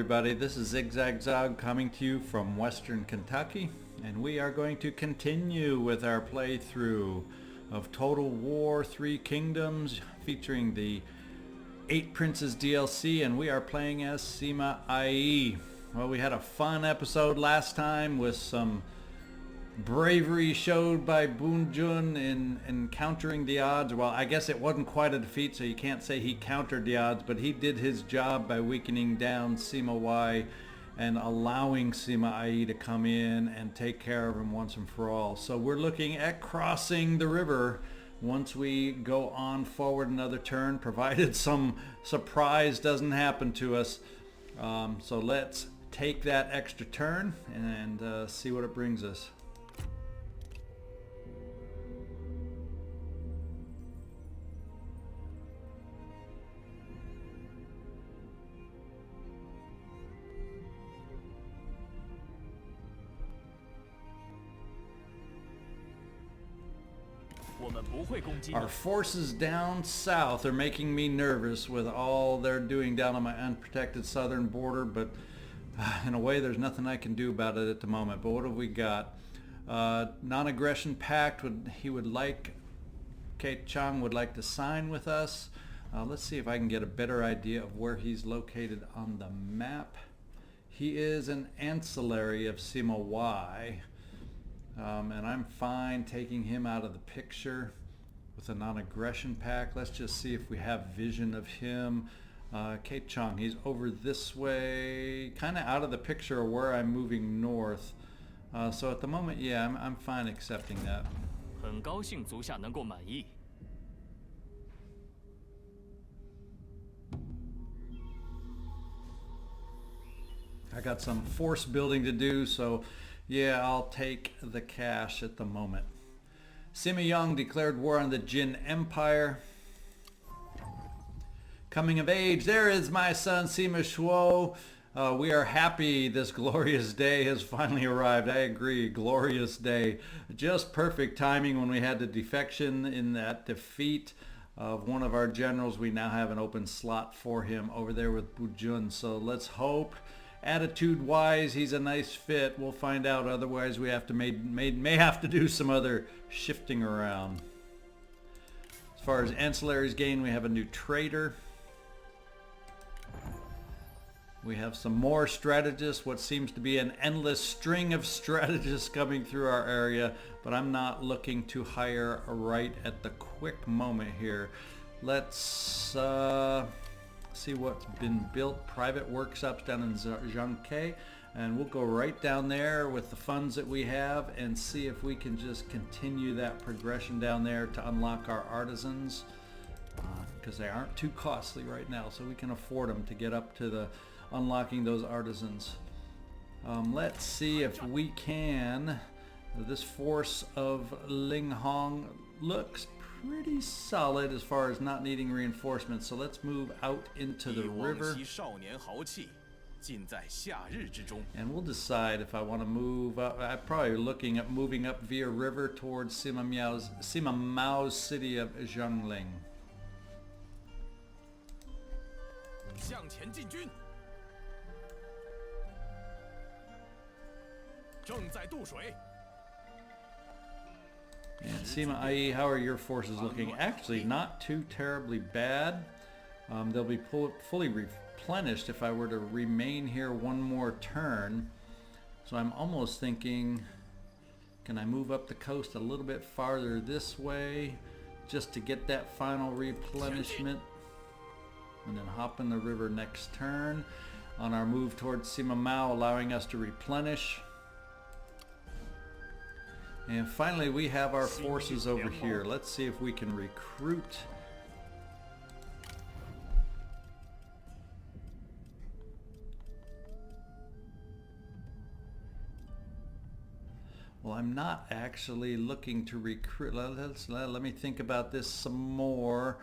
everybody, this is ZigZagZog coming to you from Western Kentucky, and we are going to continue with our playthrough of Total War 3 Kingdoms featuring the 8 Princes DLC, and we are playing as Sima IE. Well, we had a fun episode last time with some bravery showed by Bunjun in encountering the odds. Well, I guess it wasn't quite a defeat, so you can't say he countered the odds, but he did his job by weakening down Sima Y and allowing Sima IE to come in and take care of him once and for all. So we're looking at crossing the river once we go on forward another turn, provided some surprise doesn't happen to us. So let's take that extra turn and see what it brings us. Our forces down south are making me nervous with all they're doing down on my unprotected southern border, but in a way there's nothing I can do about it at the moment. But what have we got? Non-aggression pact, Kate Chang would like to sign with us. Let's see if I can get a better idea of where he's located on the map. He is an ancillary of Sima Y. And I'm fine taking him out of the picture with a non-aggression pact. Let's just see if we have vision of him. Kate Chong, he's over this way, kind of out of the picture of where I'm moving north. So at the moment, yeah, I'm fine accepting that. 很高兴足下能够满意。 I got some force building to do, so yeah, I'll take the cash at the moment. Sima Young declared war on the Jin Empire. Coming of age, there is my son Sima Shuo. We are happy this glorious day has finally arrived. I agree, glorious day. Just perfect timing when we had the defection in that defeat of one of our generals. We now have an open slot for him over there with Bujun. So let's hope. Attitude-wise, he's a nice fit. We'll find out. Otherwise, we have to may have to do some other shifting around. As far as ancillaries gain, we have a new trader. We have some more strategists. What seems to be an endless string of strategists coming through our area, but I'm not looking to hire right at the quick moment here. Let's see what's been built. Private workshops down in Zhangke, and we'll go right down there with the funds that we have and see if we can just continue that progression down there to unlock our artisans, because they aren't too costly right now, so we can afford them to get up to the unlocking those artisans. Let's see if we can. This force of Ling Hong looks pretty solid as far as not needing reinforcements, so let's move out into the river and we'll decide if I want to move up. I'm probably looking at moving up via river towards Sima Mao's city of Zhangling. And Sima IE, how are your forces looking? Actually, not too terribly bad. They'll be fully replenished if I were to remain here one more turn. So I'm almost thinking, can I move up the coast a little bit farther this way just to get that final replenishment? And then hop in the river next turn on our move towards Sima Mao, allowing us to replenish. And finally, we have our forces over here. Let's see if we can recruit. Well, I'm not actually looking to recruit. Let me think about this some more.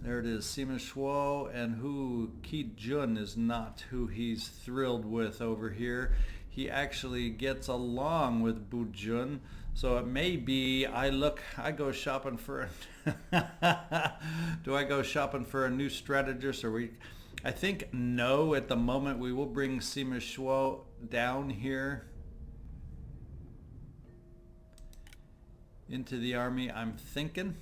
There it is, Sima Shuo, and who Qi Jun is not who he's thrilled with over here. He actually gets along with Bu Jun, So it may be I go shopping for do I go shopping for a new strategist, or I think no at the moment. We will bring Sima Shuo down here into the army, I'm thinking.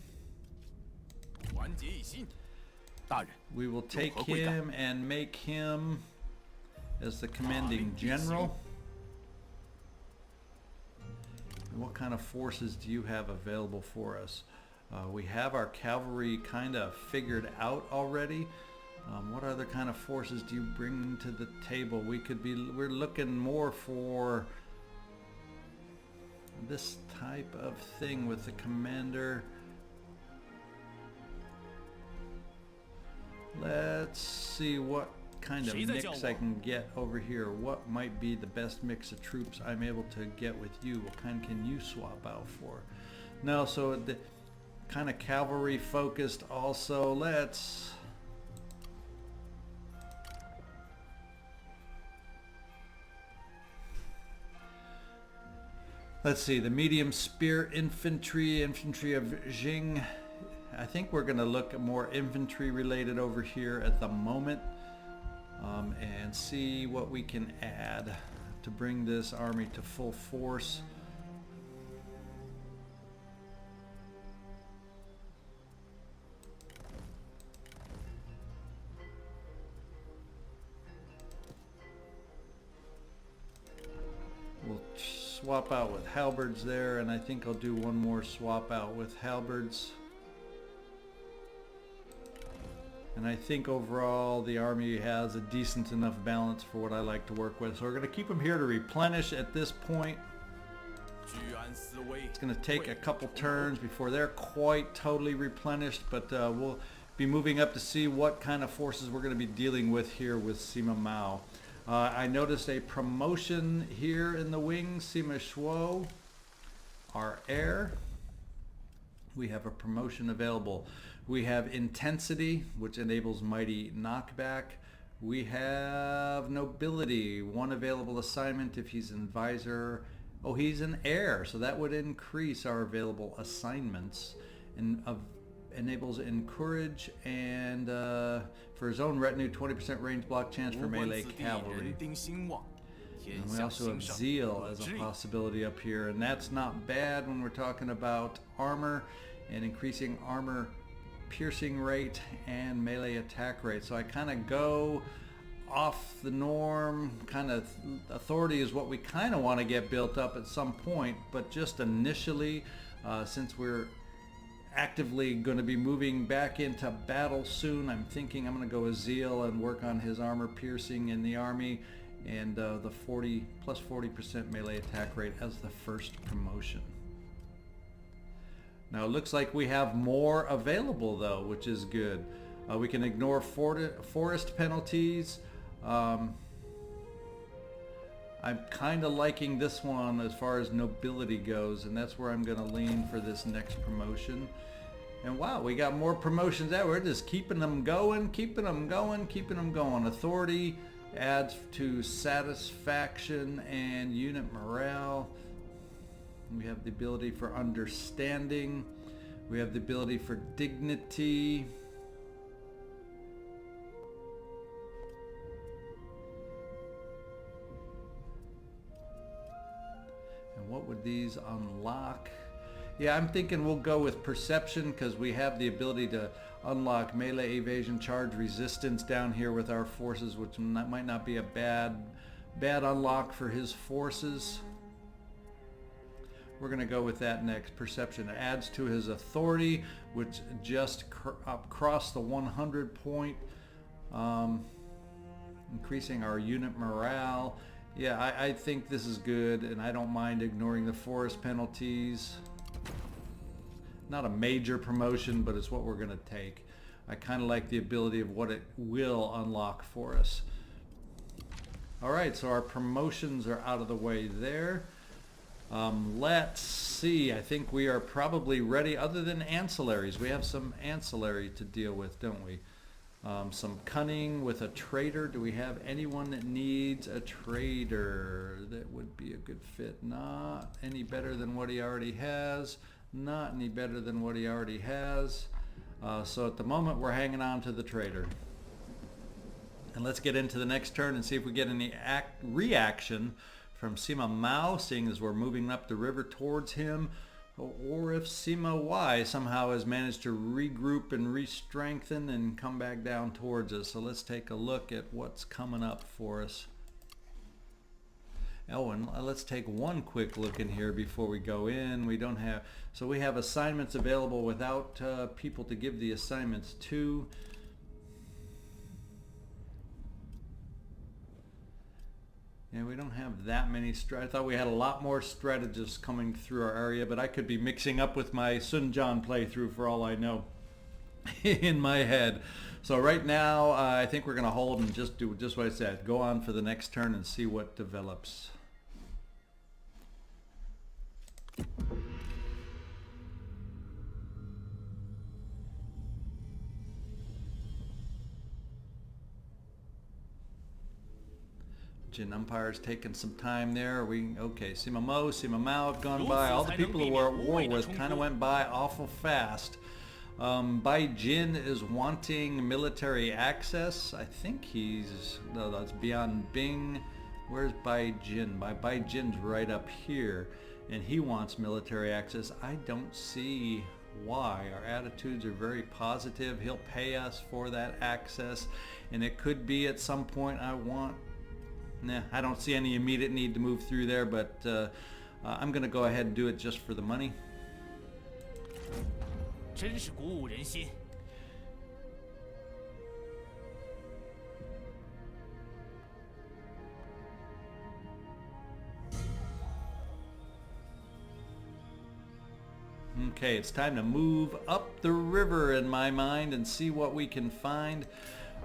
We will take him and make him as the commanding general. What kind of forces do you have available for us? We have our cavalry kind of figured out already. What other kind of forces do you bring to the table? We're looking more for this type of thing with the commander. Let's see what kind of mix I can get over here. What might be the best mix of troops I'm able to get with you? What kind can you swap out for? No, so the kind of cavalry focused also. Let's see, the medium spear infantry of Jing. I think we're going to look at more infantry related over here at the moment, and see what we can add to bring this army to full force. We'll swap out with halberds there, and I think I'll do one more swap out with halberds. And I think overall the army has a decent enough balance for what I like to work with. So we're going to keep them here to replenish at this point. It's going to take a couple turns before they're quite totally replenished, but we'll be moving up to see what kind of forces we're going to be dealing with here with Sima Mao. I noticed a promotion here in the wings. Sima Shuo, our heir. We have a promotion available. We have intensity, which enables mighty knockback. We have nobility, one available assignment if he's an advisor. Oh, he's an heir, so that would increase our available assignments. And enables encourage, and for his own retinue, 20% range block chance for melee cavalry. And we also have zeal as a possibility up here, and that's not bad when we're talking about armor and increasing armor piercing rate and melee attack rate. So I kind of go off the norm. Kind of authority is what we kind of want to get built up at some point, but just initially, since we're actively going to be moving back into battle soon, I'm thinking I'm going to go with zeal and work on his armor piercing in the army, and the plus 40% melee attack rate as the first promotion. Now it looks like we have more available though, which is good. We can ignore forest penalties. I'm kind of liking this one as far as nobility goes, and that's where I'm going to lean for this next promotion. And wow, we got more promotions out. We're just keeping them going. Authority adds to satisfaction and unit morale. We have the ability for understanding. We have the ability for dignity. And what would these unlock? Yeah, I'm thinking we'll go with perception because we have the ability to unlock melee evasion, charge resistance down here with our forces, which might not be a bad unlock for his forces. We're going to go with that next. Perception adds to his authority, which just crossed the 100 point, increasing our unit morale. Yeah, I think this is good, and I don't mind ignoring the forest penalties. Not a major promotion, but it's what we're going to take. I kind of like the ability of what it will unlock for us. All right, so our promotions are out of the way there. Let's see. I think we are probably ready, other than ancillaries. We have some ancillary to deal with, don't we? Some cunning with a trader. Do we have anyone that needs a trader that would be a good fit? Not any better than what he already has. Not any better than what he already has. So at the moment we're hanging on to the trader. And let's get into the next turn and see if we get any reaction from Sima Mao, seeing as we're moving up the river towards him, or if Sima Y somehow has managed to regroup and re-strengthen and come back down towards us. So let's take a look at what's coming up for us. Oh, and let's take one quick look in here before we go in. We don't have, so we have assignments available without people to give the assignments to. Yeah, we don't have that many. I thought we had a lot more strategists coming through our area, but I could be mixing up with my Sun Jian playthrough for all I know in my head. So right now, I think we're going to hold and just do just what I said. Go on for the next turn and see what develops. Jin Umpire's taking some time there. Okay, Sima Mao have gone by. All the people who we're at war with kind of went by awful fast. Bai Jin is wanting military access. I think no, that's beyond Bing. Where's Bai Jin? Bai Jin's right up here, and he wants military access. I don't see why. Our attitudes are very positive. He'll pay us for that access, and it could be at some point I don't see any immediate need to move through there, but I'm going to go ahead and do it just for the money. Okay, it's time to move up the river in my mind and see what we can find.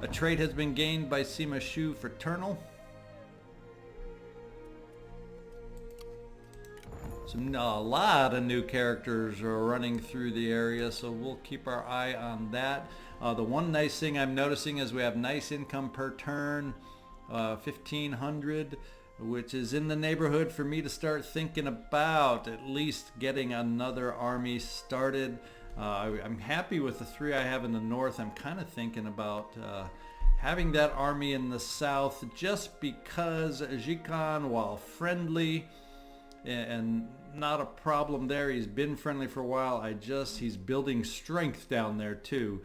A trade has been gained by Sima Shu Fraternal. A lot of new characters are running through the area, so we'll keep our eye on that. The one nice thing I'm noticing is we have nice income per turn, 1,500, which is in the neighborhood for me to start thinking about at least getting another army started. I'm happy with the 3 I have in the north. I'm kind of thinking about having that army in the south just because Jikan, while friendly and not a problem there, he's been friendly for a while. He's building strength down there too.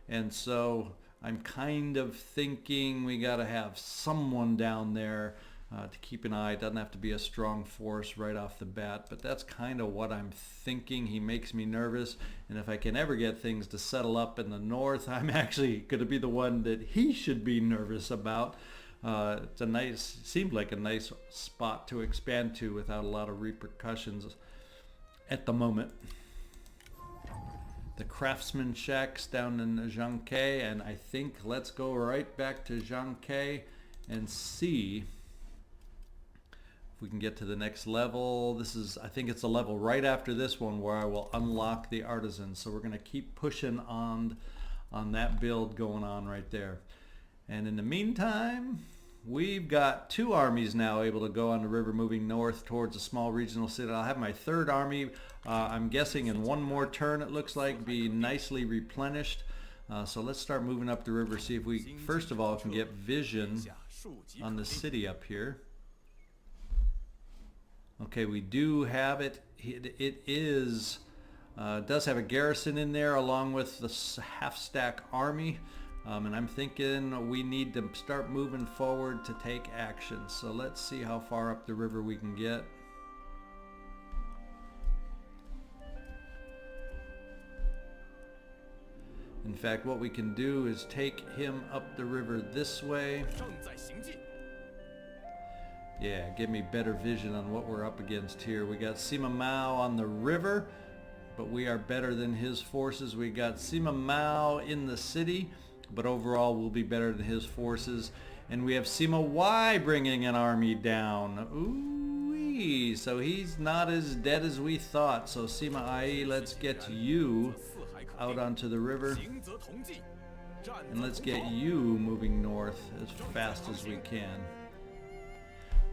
And so I'm kind of thinking we got to have someone down there to keep an eye. It doesn't have to be a strong force right off the bat, but that's kind of what I'm thinking. He makes me nervous, and if I can ever get things to settle up in the north, I'm actually going to be the one that he should be nervous about. Seemed like a nice spot to expand to without a lot of repercussions at the moment. The craftsman shacks down in Zhangke, and I think let's go right back to Zhangke and see if we can get to the next level. I think it's a level right after this one where I will unlock the artisans. So we're going to keep pushing on that build going on right there. And in the meantime, we've got 2 armies now able to go on the river moving north towards a small regional city. I'll have my 3rd army, I'm guessing in one more turn it looks like, be nicely replenished. So let's start moving up the river, see if we first of all can get vision on the city up here. Okay, we do have it. It does have a garrison in there along with the half-stack army. And I'm thinking we need to start moving forward to take action. So let's see how far up the river we can get. In fact, what we can do is take him up the river this way. Yeah, give me better vision on what we're up against here. We got Sima Mao on the river, but we are better than his forces. We got Sima Mao in the city, but overall we'll be better than his forces. And we have Sima Y bringing an army down. Ooh-wee. So he's not as dead as we thought. So Sima I, let's get you out onto the river. And let's get you moving north as fast as we can.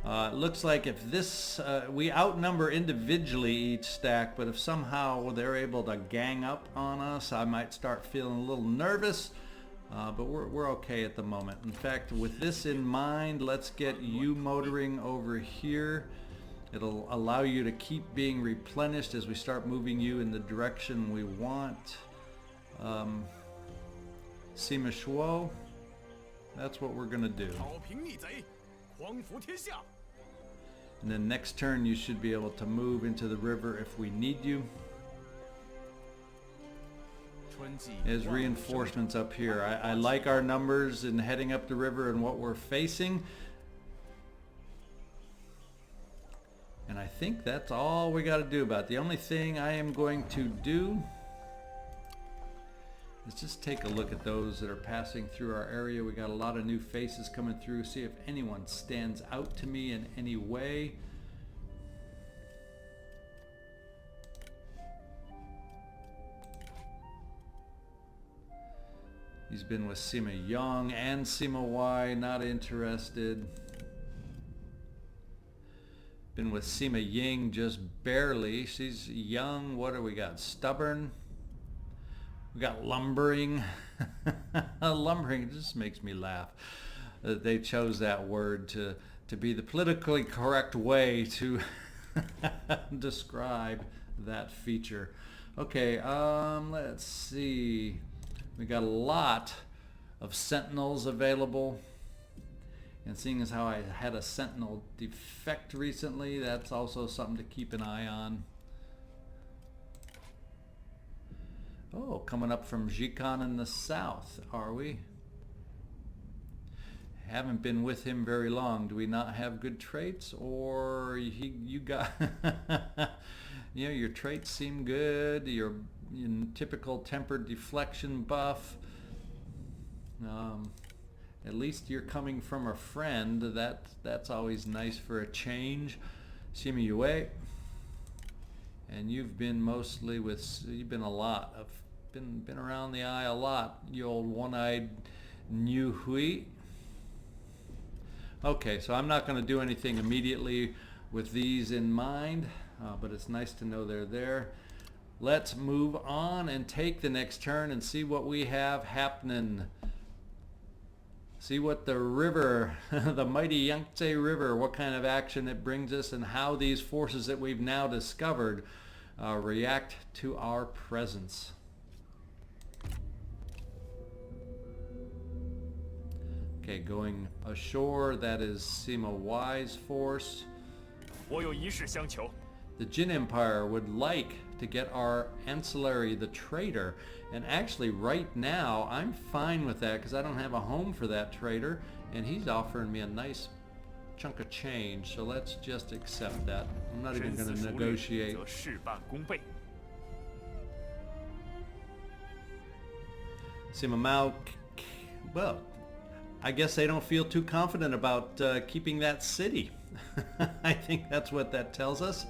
It looks like if this, we outnumber individually each stack, but if somehow they're able to gang up on us, I might start feeling a little nervous, but we're okay at the moment. In fact, with this in mind, let's get you motoring over here. It'll allow you to keep being replenished as we start moving you in the direction we want. Sima Shuo, that's what we're going to do. And then next turn you should be able to move into the river if we need you. As reinforcements up here. I like our numbers in heading up the river and what we're facing. And I think that's all we got to do about it. The only thing I am going to do is just take a look at those that are passing through our area. We got a lot of new faces coming through. See if anyone stands out to me in any way. He's been with Sima Young and Sima Y, not interested. Been with Sima Ying just barely. She's young. What do we got? Stubborn. We got lumbering. Lumbering just makes me laugh. They chose that word to be the politically correct way to describe that feature. Okay, let's see. We got a lot of sentinels available. And seeing as how I had a sentinel defect recently, that's also something to keep an eye on. Oh, coming up from Jikan in the south, are we? Haven't been with him very long. Do we not have good traits, or you got you know, your traits seem good. Your typical tempered deflection buff. At least you're coming from a friend. That's always nice for a change. Sima Yue. And you've been mostly with, you've been a lot of, been around the eye a lot, you old one-eyed New Hui. Okay, so I'm not going to do anything immediately with these in mind, but it's nice to know they're there. Let's move on and take the next turn and see what we have happening. See what the river, the mighty Yangtze River, what kind of action it brings us, and how these forces that we've now discovered react to our presence. Okay, going ashore, that is Sima Y's force. The Jin Empire would like to get our ancillary, the trader, and actually right now I'm fine with that because I don't have a home for that trader, and he's offering me a nice chunk of change, so let's just accept that. I'm not even going to negotiate. Sima Mao, well, I guess they don't feel too confident about keeping that city. I think that's what that tells us.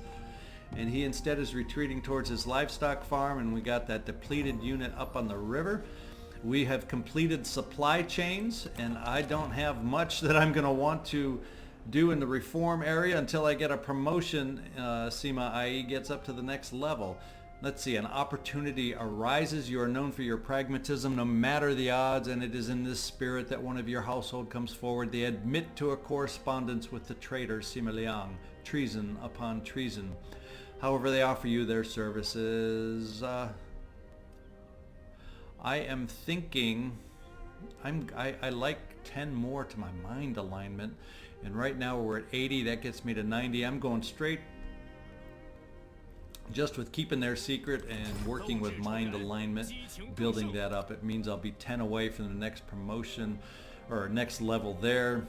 And he instead is retreating towards his livestock farm, and we got that depleted unit up on the river. We have completed supply chains, and I don't have much that I'm going to want to do in the reform area until I get a promotion. Sima IE gets up to the next level. Let's see, an opportunity arises. You are known for your pragmatism no matter the odds, and it is in this spirit that one of your household comes forward. They admit to a correspondence with the traitor Sima Liang, treason upon treason. However, they offer you their services. I am thinking, I like 10 more to my mind alignment, and right now we're at 80. That gets me to 90. I'm going straight just with keeping their secret and working with mind alignment, building that up. It means I'll be 10 away from the next promotion or next level there,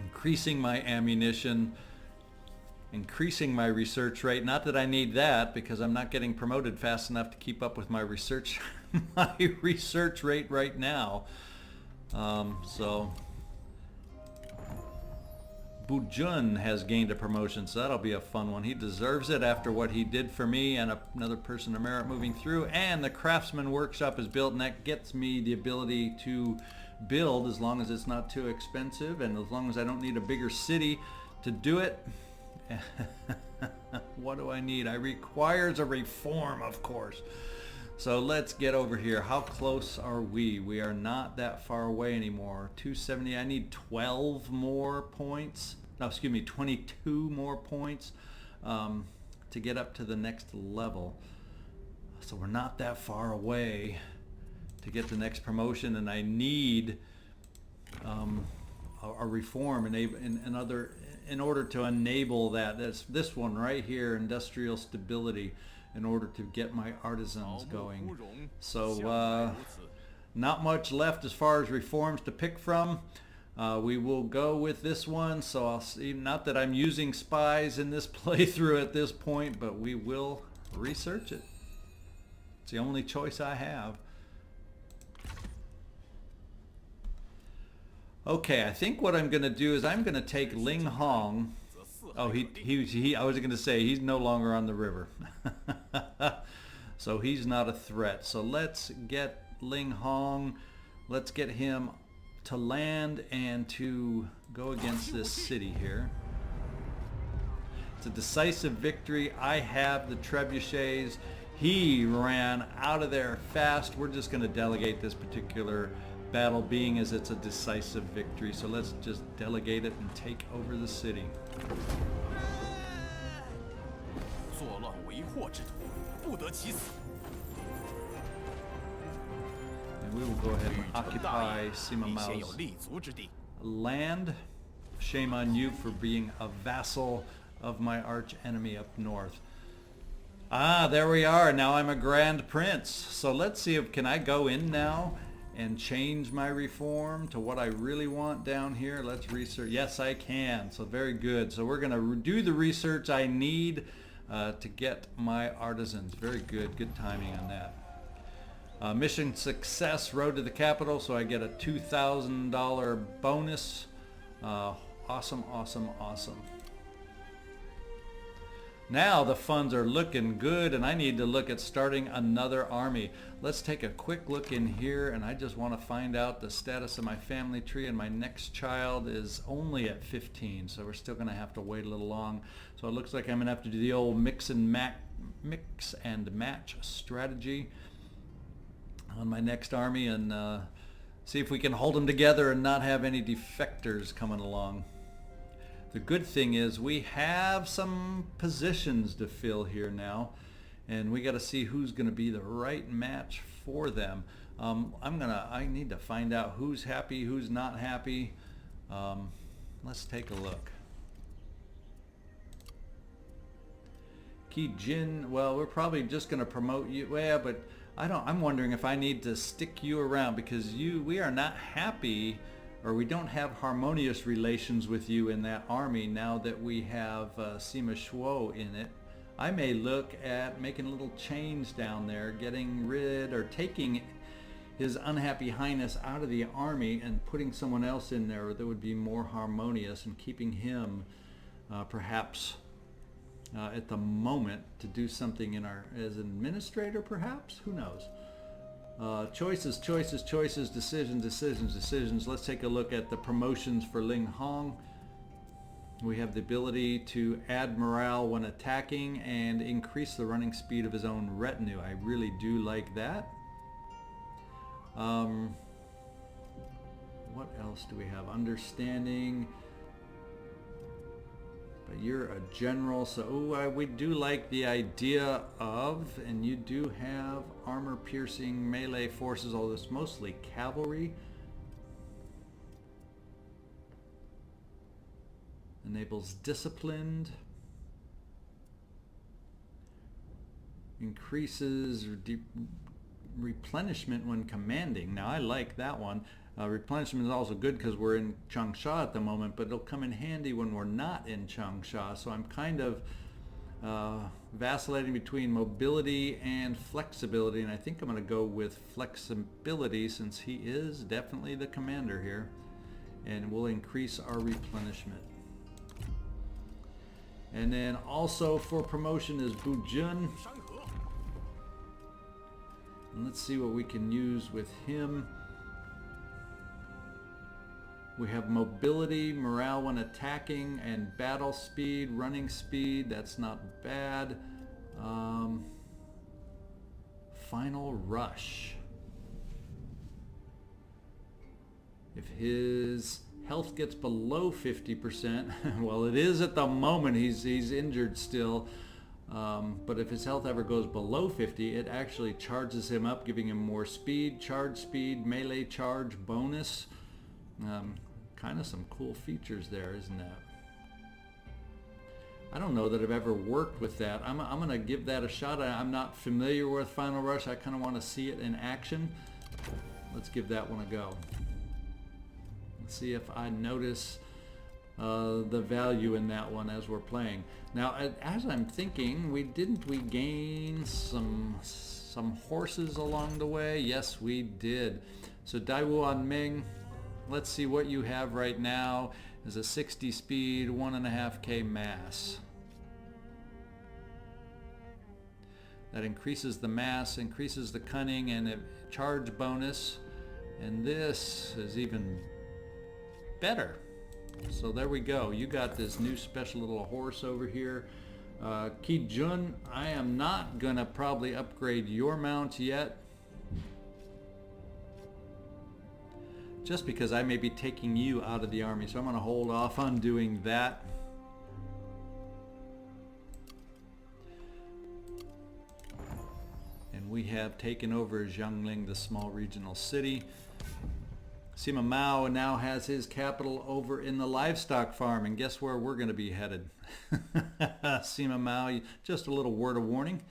increasing my ammunition, increasing my research rate. Not that I need that because I'm not getting promoted fast enough to keep up with my research rate right now. So Bujun has gained a promotion, so that'll be a fun one. He deserves it after what he did for me and another person of merit moving through. And the Craftsman Workshop is built, and that gets me the ability to build as long as it's not too expensive and as long as I don't need a bigger city to do it. What do I need? I requires a reform, of course. So let's get over here. How close are we? We are not that far away anymore. 270. I need 12 more points. No, excuse me, 22 more points to get up to the next level. So we're not that far away to get the next promotion, and I need a reform in order to enable that. That's this one right here, industrial stability, in order to get my artisans going. So not much left as far as reforms to pick from. We will go with this one. So I'll see, not that I'm using spies in this playthrough at this point, but we will research it. It's the only choice I have. Okay, I think what I'm going to do is I'm going to take Ling Hong. Oh, I was going to say he's no longer on the river. So he's not a threat. So let's get Ling Hong. Let's get him to land and to go against this city here. It's a decisive victory. I have the trebuchets. He ran out of there fast. We're just going to delegate this particular battle, being as it's a decisive victory. So let's just delegate it and take over the city. And we will go ahead and occupy Sima Mao's land. Shame on you for being a vassal of my arch enemy up north. Ah, there we are. Now I'm a grand prince. So let's see if can I go in now and change my reform to what I really want down here. Let's research. Yes, I can. So very good. So we're going to do the research I need to get my artisans. Very good. Good timing on that. Mission success, road to the capital. So I get a $2,000 bonus. Awesome, awesome, awesome. Now the funds are looking good, and I need to look at starting another army. Let's take a quick look in here, and I just want to find out the status of my family tree, and my next child is only at 15, so we're still going to have to wait a little long. So it looks like I'm going to have to do the old mix and match strategy on my next army, and see if we can hold them together and not have any defectors coming along. The good thing is we have some positions to fill here now, and we got to see who's going to be the right match for them. I need to find out who's happy, who's not happy. Let's take a look. Ki Jin, well, we're probably just going to promote you. Well, but I'm wondering if I need to stick you around because we are not happy, or we don't have harmonious relations with you in that army now that we have Sima Shuo in it. I may look at making a little change down there, getting rid or taking His Unhappy Highness out of the army and putting someone else in there that would be more harmonious, and keeping him perhaps at the moment to do something as an administrator, perhaps? Who knows? Choices, decisions. Let's take a look at the promotions for Ling Hong. We have the ability to add morale when attacking and increase the running speed of his own retinue. I really do like that. What else do we have? Understanding. But you're a general, so we do like the idea of, and you do have armor-piercing melee forces, although it's mostly cavalry. Enables disciplined. Increases replenishment when commanding. Now I like that one. Replenishment is also good because we're in Changsha at the moment, but it'll come in handy when we're not in Changsha. So I'm kind of vacillating between mobility and flexibility, and I think I'm going to go with flexibility since he is definitely the commander here, and we'll increase our replenishment. And then also for promotion is Bujun. And let's see what we can use with him. We have mobility, morale when attacking, and battle speed, running speed. That's not bad. Final rush. If his health gets below 50%, well, it is at the moment. He's injured still. But if his health ever goes below 50, it actually charges him up, giving him more speed, melee charge bonus. Kind of some cool features there, isn't that? I don't know that I've ever worked with that. I'm going to give that a shot. I'm not familiar with Final Rush. I kind of want to see it in action. Let's give that one a go. Let's see if I notice the value in that one as we're playing. Now, as I'm thinking, we gain some horses along the way? Yes, we did. So Daiwuan Ming, let's see what you have right now. Is a 60 speed, 1.5k mass. That increases the mass, increases the cunning, and a charge bonus. And this is even better. So there we go. You got this new special little horse over here. Ki Jun, I am not gonna probably upgrade your mount yet, just because I may be taking you out of the army, so I'm gonna hold off on doing that. And we have taken over Jiangling, the small regional city. Sima Mao now has his capital over in the livestock farm, and guess where we're going to be headed? Sima Mao, just a little word of warning.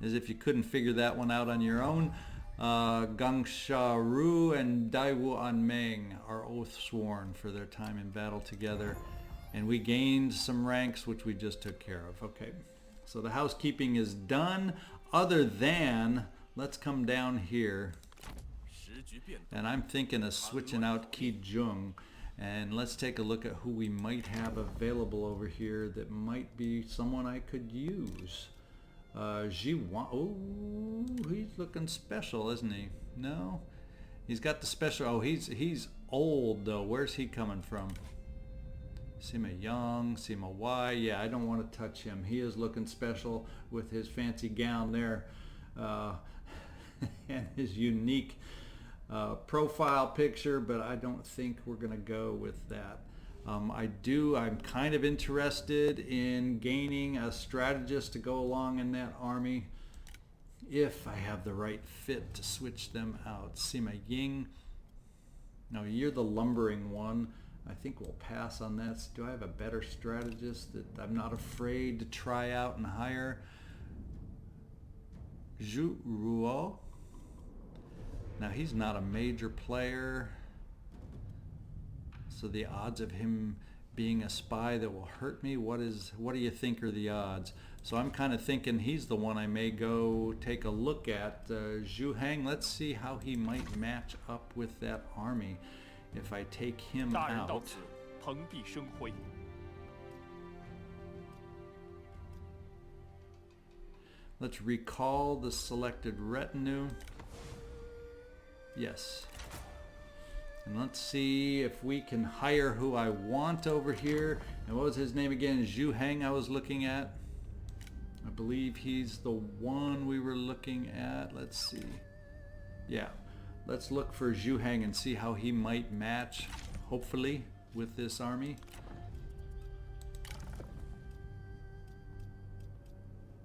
As if you couldn't figure that one out on your own. Gangsha Ru and Daiwu Anmeng are oath sworn for their time in battle together, and we gained some ranks which we just took care of. Okay, so the housekeeping is done, other than let's come down here, and I'm thinking of switching out Ki Jung, and let's take a look at who we might have available over here that might be someone I could use. Jiwan, oh, he's looking special, isn't he? No, he's got the special. Oh, he's old though. Where's he coming from? Sima Yang, Sima Y. Yeah, I don't want to touch him. He is looking special with his fancy gown there, and his unique profile picture. But I don't think we're gonna go with that. I'm kind of interested in gaining a strategist to go along in that army if I have the right fit to switch them out. Sima Ying, no, you're the lumbering one. I think we'll pass on that. Do I have a better strategist that I'm not afraid to try out and hire? Zhu Ruo. Now he's not a major player, so the odds of him being a spy that will hurt me, what do you think are the odds? So I'm kind of thinking he's the one I may go take a look at. Zhu Hang, let's see how he might match up with that army if I take him out. Let's recall the selected retinue. Yes. And let's see if we can hire who I want over here. And what was his name again? Zhu Hang I was looking at. I believe he's the one we were looking at. Let's see. Yeah. Let's look for Zhu Hang and see how he might match, hopefully, with this army.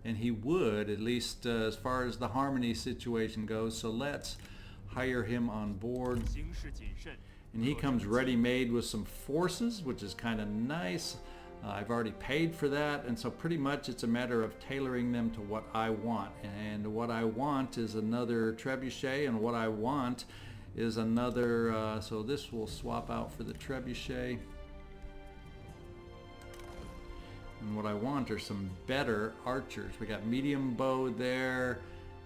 And he would, at least as far as the harmony situation goes. So let's hire him on board, and he comes ready-made with some forces, which is kind of nice. I've already paid for that, and so pretty much it's a matter of tailoring them to what I want. And what I want is another trebuchet, and what I want is another, so this will swap out for the trebuchet. And what I want are some better archers. We got medium bow there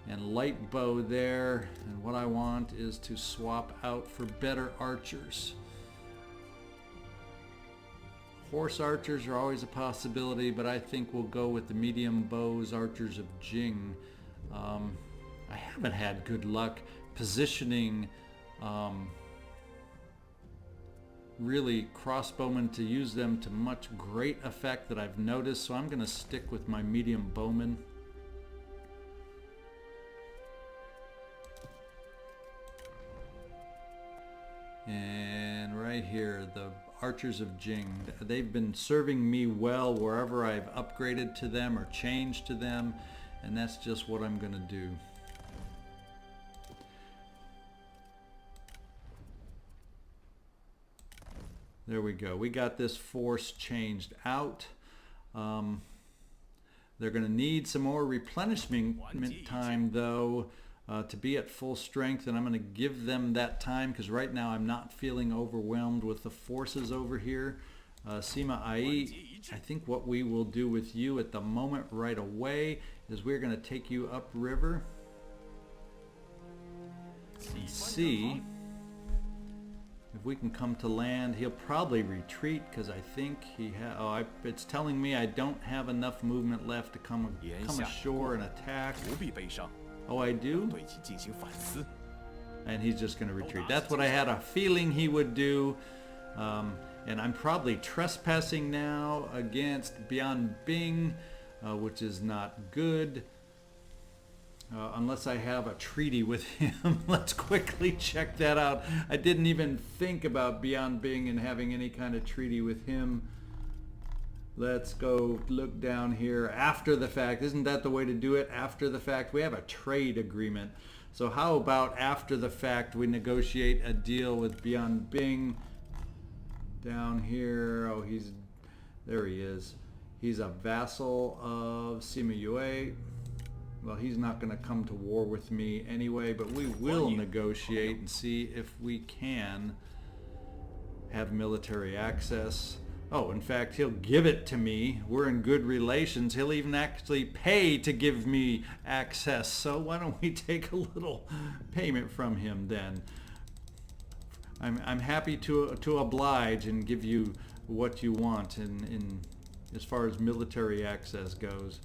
and light bow there, and what I want is to swap out for better archers. Horse archers are always a possibility, but I think we'll go with the medium bows archers of Jing. I haven't had good luck positioning really crossbowmen to use them to much great effect that I've noticed, so I'm going to stick with my medium bowmen. And right here, the archers of Jing, they've been serving me well wherever I've upgraded to them or changed to them, and that's just what I'm going to do. There we go. We got this force changed out. They're going to need some more replenishment time, though, to be at full strength, and I'm going to give them that time because right now I'm not feeling overwhelmed with the forces over here. Sima, I think what we will do with you at the moment right away is we're going to take you upriver and see if we can come to land. He'll probably retreat because I think he it's telling me I don't have enough movement left to come ashore and attack. Oh, I do? And he's just going to retreat. That's what I had a feeling he would do. And I'm probably trespassing now against Beyond Bing, which is not good. Unless I have a treaty with him. Let's quickly check that out. I didn't even think about Beyond Bing and having any kind of treaty with him. Let's go look down here after the fact. Isn't that the way to do it? After the fact. We have a trade agreement. So how about after the fact we negotiate a deal with Beyond Bing down here. Oh, there he is. He's a vassal of Sima Yue. Well, he's not going to come to war with me anyway, but we will negotiate and see if we can have military access. Oh, in fact, he'll give it to me. We're in good relations. He'll even actually pay to give me access. So why don't we take a little payment from him then? I'm happy to oblige and give you what you want in as far as military access goes.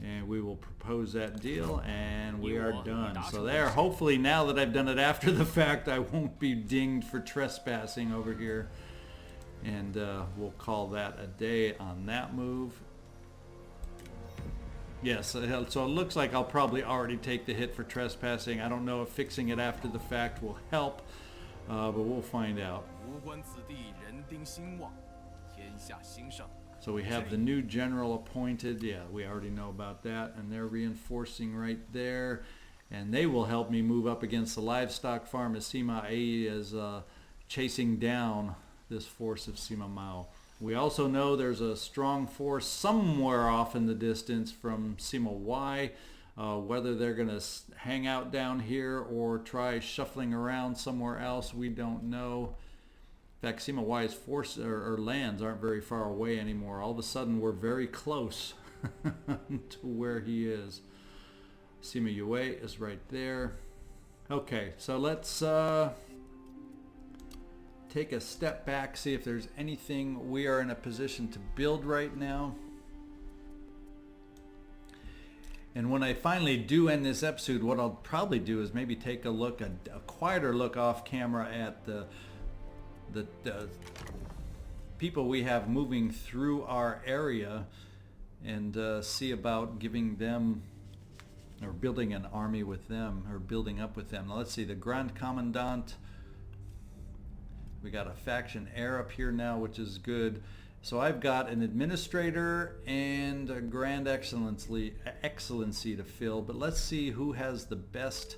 And we will propose that deal, and we are done. So there, hopefully now that I've done it after the fact, I won't be dinged for trespassing over here. And we'll call that a day on that move. Yes, so it looks like I'll probably already take the hit for trespassing. I don't know if fixing it after the fact will help, but we'll find out. So we have the new general appointed. Yeah, we already know about that. And they're reinforcing right there. And they will help me move up against the livestock farm as Sima Ai is chasing down this force of Sima Mao. We also know there's a strong force somewhere off in the distance from Sima Y. Whether they're going to hang out down here or try shuffling around somewhere else, we don't know. In fact, Sima Y's force or lands aren't very far away anymore. All of a sudden, we're very close to where he is. Sima Yue is right there. Okay, so let's take a step back, see if there's anything we are in a position to build right now. And when I finally do end this episode, what I'll probably do is maybe take a look, a quieter look off camera at the people we have moving through our area and see about giving them or building an army with them or building up with them. Now let's see, the Grand Commandant, we got a faction heir up here now, which is good. So I've got an administrator and a grand excellency to fill, but let's see who has the best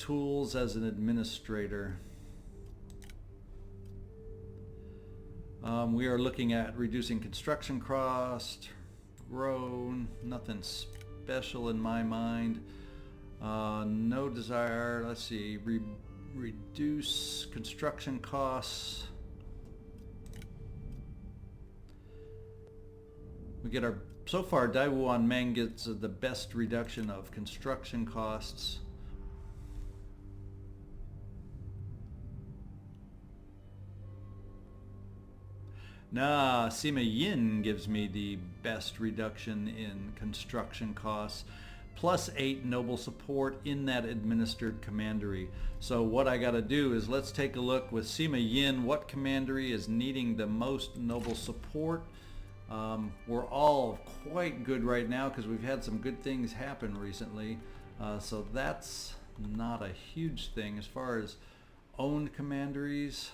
tools as an administrator. We are looking at reducing construction cost, grown, nothing special in my mind. No desire, let's see, reduce construction costs. We get our, so far Daiwuan Meng gets the best reduction of construction costs. Nah, Sima Yin gives me the best reduction in construction costs, plus 8 noble support in that administered commandery. So what I got to do is let's take a look with Sima Yin, what commandery is needing the most noble support. We're all quite good right now because we've had some good things happen recently. So that's not a huge thing as far as owned commanderies.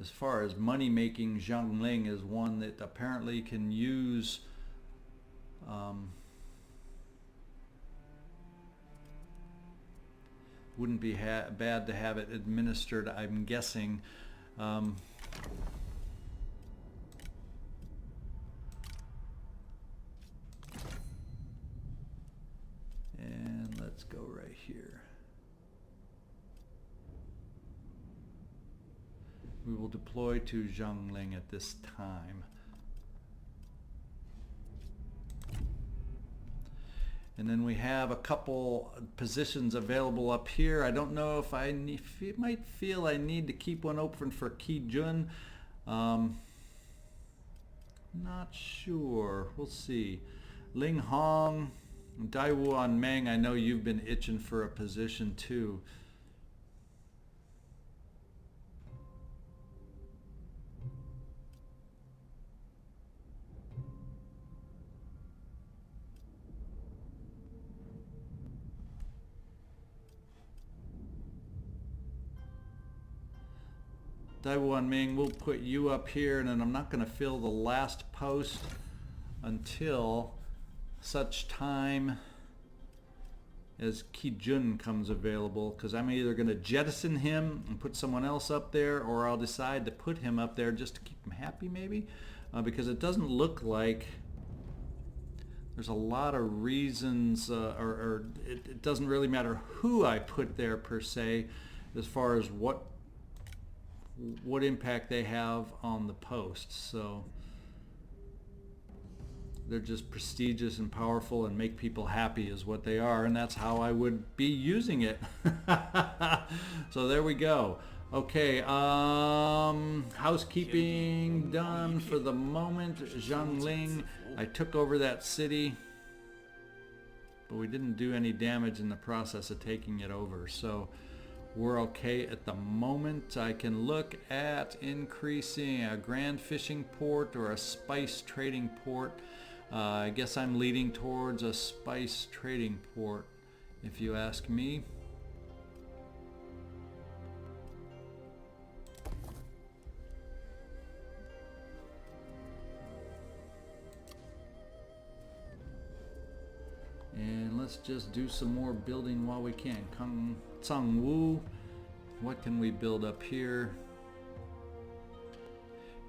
As far as money making, Zhangling is one that apparently can use wouldn't be bad to have it administered, I'm guessing. And let's go right here. We will deploy to Zhangling at this time. And then we have a couple positions available up here. I don't know if I might feel I need to keep one open for Kijun. Not sure. We'll see. Ling Hong, Daiwuan Meng, I know you've been itching for a position too. Daiwuan Ming, we'll put you up here, and then I'm not going to fill the last post until such time as Kijun comes available, because I'm either going to jettison him and put someone else up there, or I'll decide to put him up there just to keep him happy maybe, because it doesn't look like there's a lot of reasons, or it doesn't really matter who I put there per se, as far as what impact they have on the posts. So they're just prestigious and powerful and make people happy is what they are, and that's how I would be using it. So there we go. Okay, housekeeping done for the moment. Zhangling, I took over that city, but we didn't do any damage in the process of taking it over, so we're okay at the moment. I can look at increasing a grand fishing port or a spice trading port. I guess I'm leading towards a spice trading port, if you ask me. And let's just do some more building while we can. Tsangwu, what can we build up here?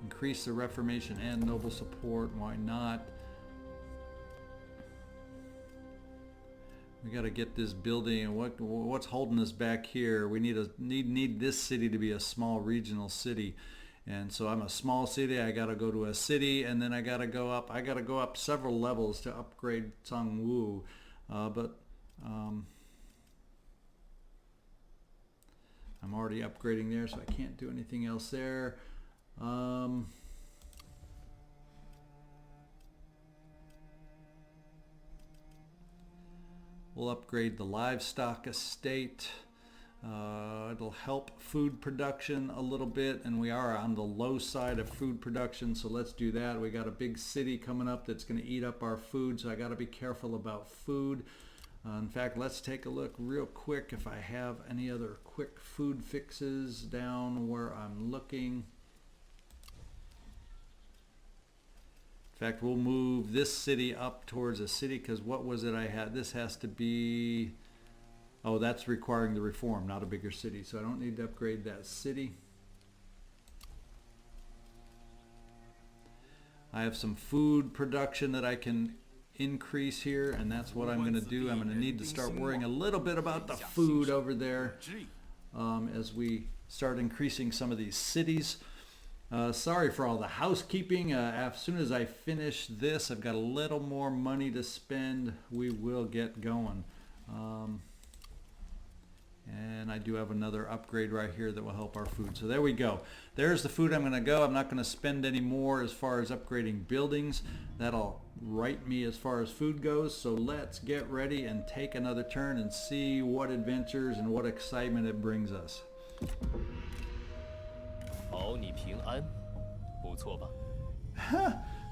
Increase the Reformation and noble support, why not? We got to get this building, and what's holding us back here? We need this city to be a small regional city. And so I'm a small city, I got to go to a city, and then I got to go up several levels to upgrade Tsangwu. I'm already upgrading there, so I can't do anything else there. We'll upgrade the livestock estate. It'll help food production a little bit, and we are on the low side of food production, so let's do that. We got a big city coming up that's going to eat up our food, so I got to be careful about food. In fact, let's take a look real quick if I have any other quick food fixes down where I'm looking. In fact, we'll move this city up towards a city, because what was it I had? This has to be, oh, that's requiring the reform, not a bigger city, so I don't need to upgrade that city. I have some food production that I can increase here, and that's what I'm going to do. I'm going to need to start worrying a little bit about the food over there as we start increasing some of these cities. Sorry for all the housekeeping. As soon as I finish this, I've got a little more money to spend. We will get going. And I do have another upgrade right here that will help our food. So there we go. There's the food I'm going to go. I'm not going to spend any more as far as upgrading buildings. That'll right me as far as food goes. So let's get ready and take another turn and see what adventures and what excitement it brings us. 保你平安，不错吧？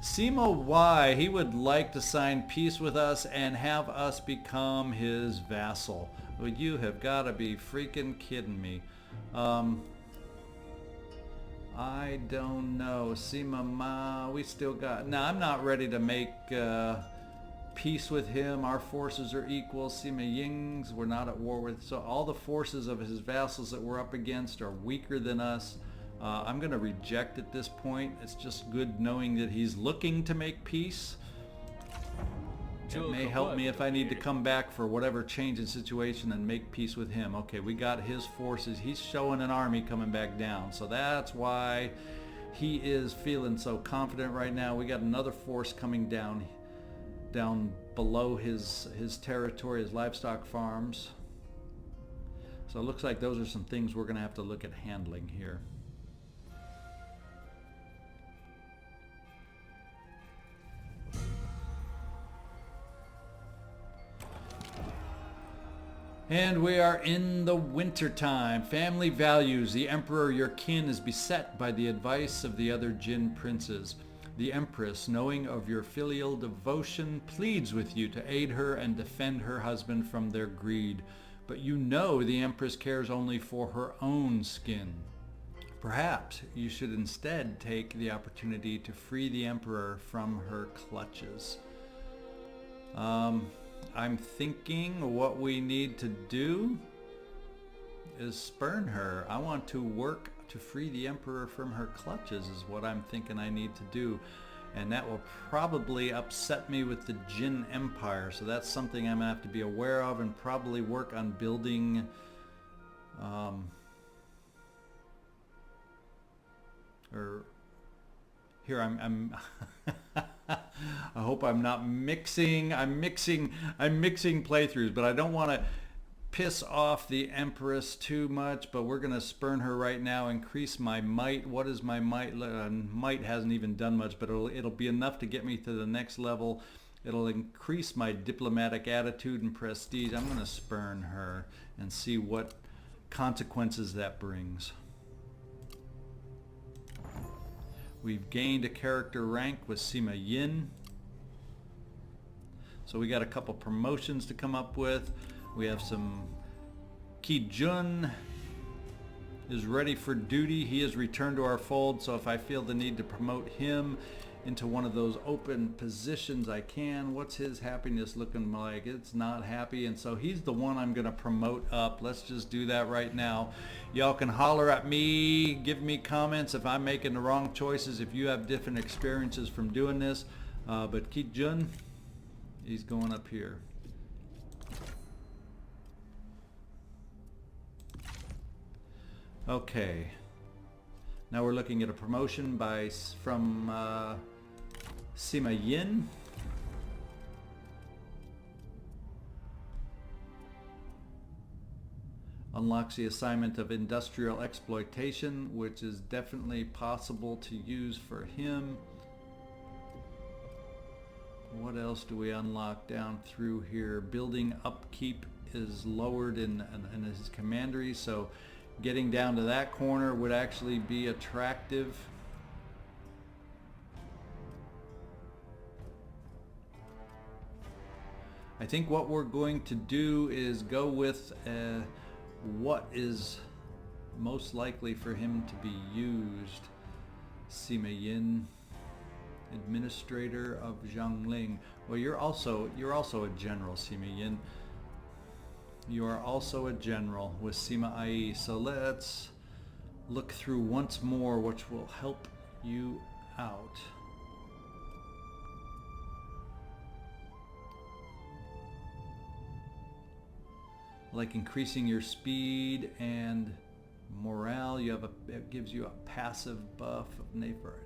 Sima Y, he would like to sign peace with us and have us become his vassal. Well, you have got to be freaking kidding me. I don't know. Sima Ma, we still got... No, I'm not ready to make peace with him. Our forces are equal. Sima Ying's we're not at war with. So all the forces of his vassals that we're up against are weaker than us. I'm going to reject at this point. It's just good knowing that he's looking to make peace. It may help me if I need to come back for whatever change in situation and make peace with him. Okay, we got his forces. He's showing an army coming back down. So that's why he is feeling so confident right now. We got another force coming down below his territory, his livestock farms. So it looks like those are some things we're going to have to look at handling here. And we are in the winter time. Family values. The emperor, your kin, is beset by the advice of the other Jin princes. The empress, knowing of your filial devotion, pleads with you to aid her and defend her husband from their greed. But you know the empress cares only for her own skin. Perhaps you should instead take the opportunity to free the emperor from her clutches. I'm thinking what we need to do is spurn her. I want to work to free the emperor from her clutches is what I'm thinking I need to do. And that will probably upset me with the Jin Empire. So that's something I'm going to have to be aware of and probably work on building here I'm I hope I'm not mixing. I'm mixing playthroughs, but I don't want to piss off the Empress too much. But we're gonna spurn her right now. Increase my might. What is my might? Might hasn't even done much, but it'll be enough to get me to the next level. It'll increase my diplomatic attitude and prestige. I'm gonna spurn her and see what consequences that brings. We've gained a character rank with Sima Yin. So we got a couple promotions to come up with. We have some... Ki Jun is ready for duty. He has returned to our fold, so if I feel the need to promote him into one of those open positions, I can. What's his happiness looking like? It's not happy, and so he's the one I'm going to promote up. Let's just do that right now. Y'all can holler at me, give me comments if I'm making the wrong choices, if you have different experiences from doing this. But Ki Jun, he's going up here. Okay. Now we're looking at a promotion from Sima Yin. Unlocks the assignment of industrial exploitation, which is definitely possible to use for him. What else do we unlock down through here? Building upkeep is lowered in his commandery, so getting down to that corner would actually be attractive. I think what we're going to do is go with what is most likely for him to be used. Sima Yin, administrator of Zhangling. Well, you're also a general, Sima Yin. You are also a general with Sima Ai. So let's look through once more, which will help you out. Like increasing your speed and morale. You have it gives you a passive buff of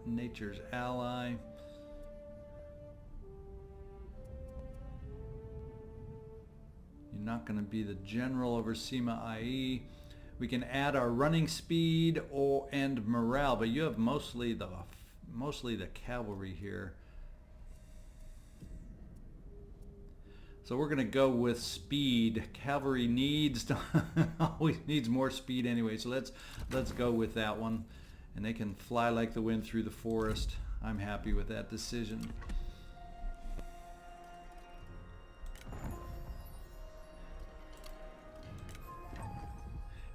nature's ally. not going to be the general over Sima IE. We can add our running speed and morale, but you have mostly the cavalry here. So we're going to go with speed. Cavalry always needs more speed anyway, so let's go with that one. And they can fly like the wind through the forest. I'm happy with that decision.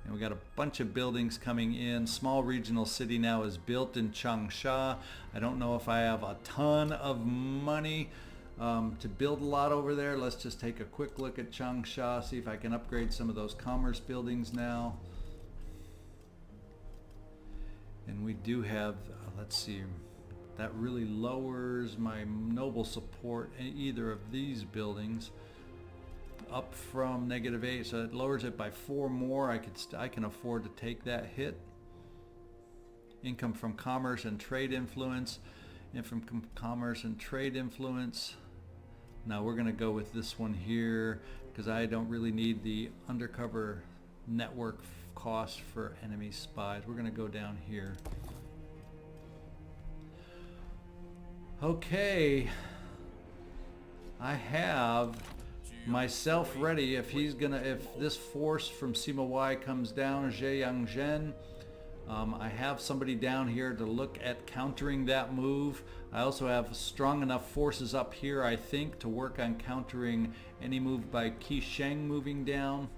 And we got a bunch of buildings coming in. Small regional city now is built in Changsha. I don't know if I have a ton of money to build a lot over there. Let's just take a quick look at Changsha, see if I can upgrade some of those commerce buildings now. And we do have, let's see, that really lowers my noble support in either of these buildings up from -8, so it lowers it by 4 more. I can afford to take that hit. Income from commerce and trade influence, and from commerce and trade influence. Now we're going to go with this one here because I don't really need the undercover network cost for enemy spies. We're going to go down here. Okay, I have myself ready. If this force from Sima Y comes down, Zhejiangzhen, I have somebody down here to look at countering that move. I also have strong enough forces up here, I think, to work on countering any move by Qisheng moving down.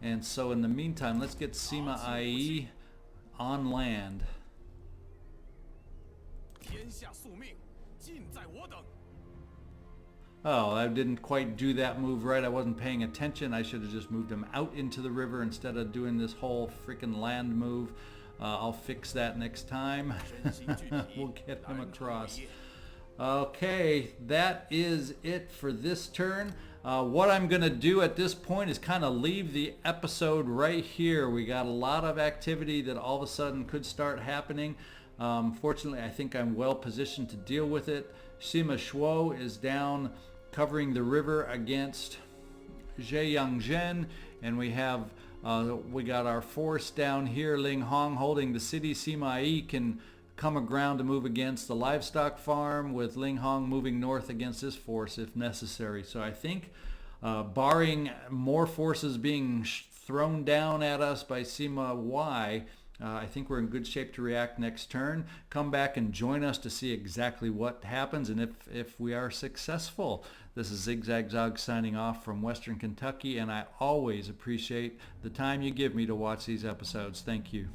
And so in the meantime, let's get Sima IE on land. Oh, I didn't quite do that move right. I wasn't paying attention. I should have just moved him out into the river instead of doing this whole freaking land move. I'll fix that next time. We'll get him across. Okay, that is it for this turn. What I'm going to do at this point is kind of leave the episode right here. We got a lot of activity that all of a sudden could start happening. Fortunately, I think I'm well positioned to deal with it. Sima Shuo is down covering the river against Zhejiangzhen, and we got our force down here, Ling Hong holding the city. Sima Yi can come aground to move against the livestock farm, with Ling Hong moving north against this force if necessary. So I think, barring more forces being thrown down at us by Sima Y, I think we're in good shape to react next turn. Come back and join us to see exactly what happens and if we are successful. This is ZigZagZog signing off from Western Kentucky, and I always appreciate the time you give me to watch these episodes. Thank you.